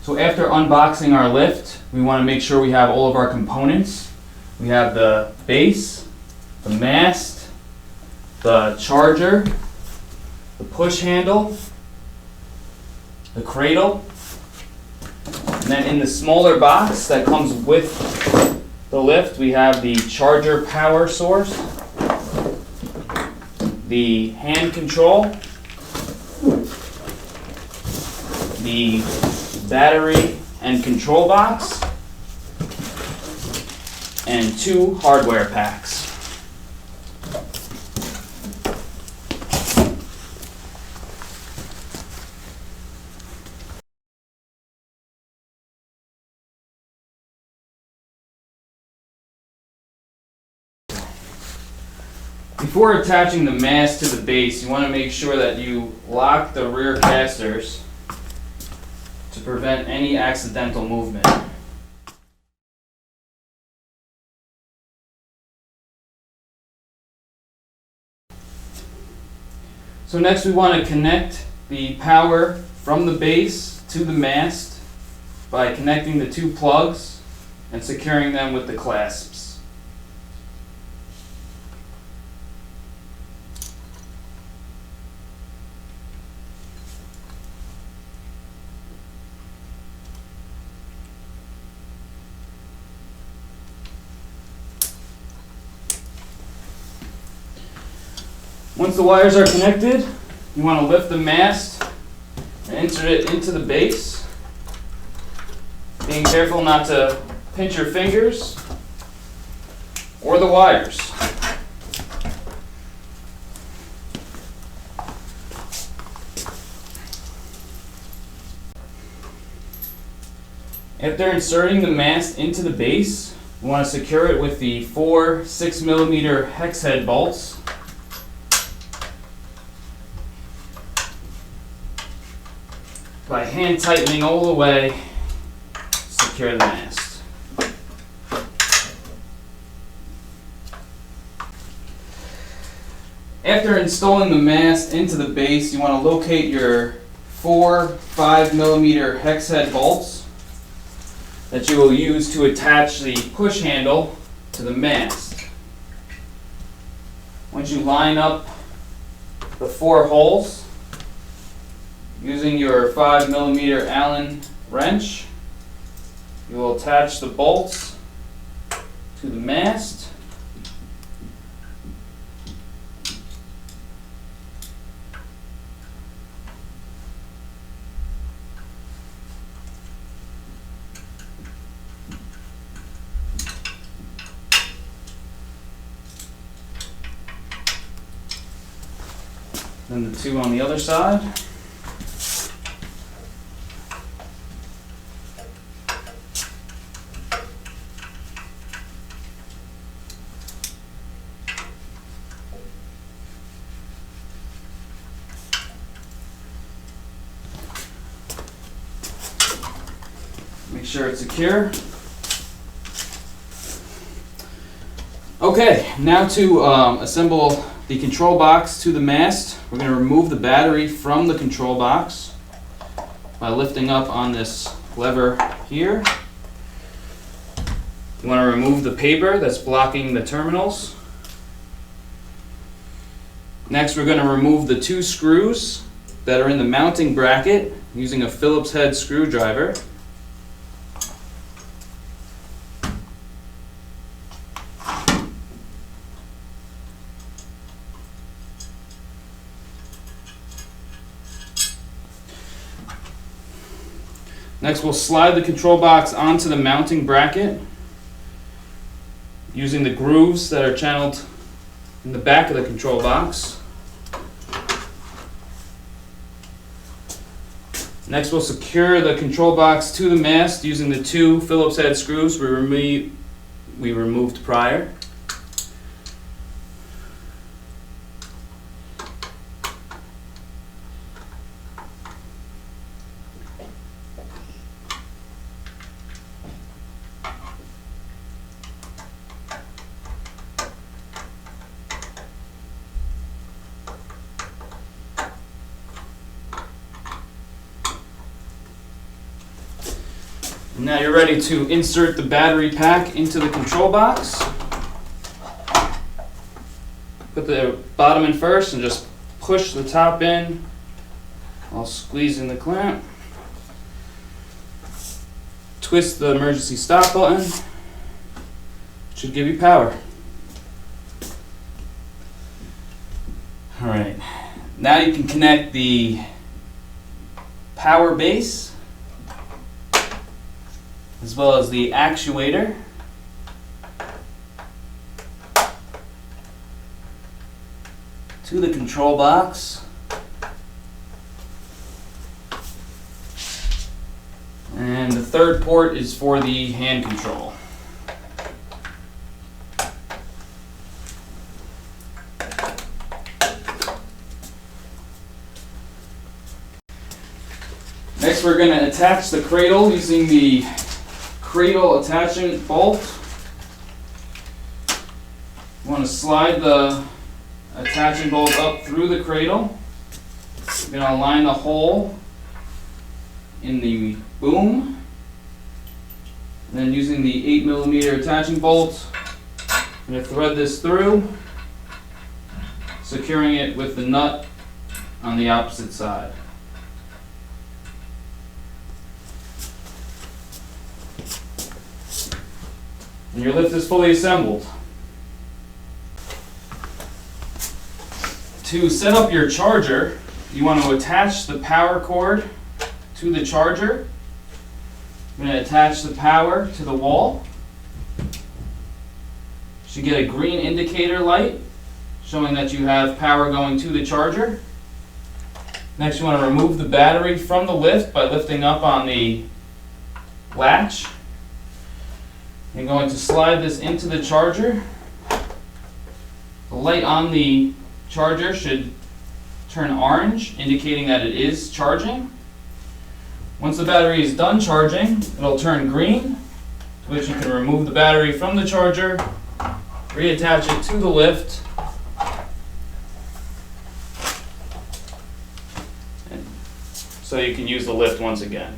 So after unboxing our lift, we want to make sure we have all of our components. We have the base, the mast, the charger, the push handle, the cradle, and then in the smaller box that comes with the lift, we have the charger power source, the hand control, the battery and control box, and 2 hardware packs. Before attaching the mast to the base, you want to make sure that you lock the rear casters to prevent any accidental movement. So next we want to connect the power from the base to the mast by connecting the 2 plugs and securing them with the clasps. Once the wires are connected, you want to lift the mast and insert it into the base, being careful not to pinch your fingers or the wires. After inserting the mast into the base, we want to secure it with the 4 6mm hex head bolts. By hand tightening all the way, secure the mast. After installing the mast into the base, you want to locate your 4 5mm hex head bolts that you will use to attach the push handle to the mast. Once you line up the 4 holes, using your 5mm Allen wrench, you will attach the bolts to the mast. Then the 2 on the other side. Make sure it's secure. Okay, now to assemble the control box to the mast, we're going to remove the battery from the control box by lifting up on this lever here. You want to remove the paper that's blocking the terminals. Next, we're going to remove the 2 screws that are in the mounting bracket using a Phillips head screwdriver. Next, we'll slide the control box onto the mounting bracket using the grooves that are channeled in the back of the control box. Next, we'll secure the control box to the mast using the 2 Phillips head screws we removed prior. Now you're ready to insert the battery pack into the control box. Put the bottom in first and just push the top in while squeezing the clamp. Twist the emergency stop button. Should give you power. Alright, now you can connect the power base as well as the actuator to the control box. And the third port is for the hand control. Next, we're going to attach the cradle using the cradle attachment bolt. You want to slide the attaching bolt up through the cradle. You're going to align the hole in the boom. And then using the 8mm attaching bolt, I'm going to thread this through, securing it with the nut on the opposite side. And your lift is fully assembled. To set up your charger, you want to attach the power cord to the charger. I'm going to attach the power to the wall. You should get a green indicator light showing that you have power going to the charger. Next, you want to remove the battery from the lift by lifting up on the latch. You're going to slide this into the charger. The light on the charger should turn orange, indicating that it is charging. Once the battery is done charging, it'll turn green, to which you can remove the battery from the charger, reattach it to the lift, so you can use the lift once again.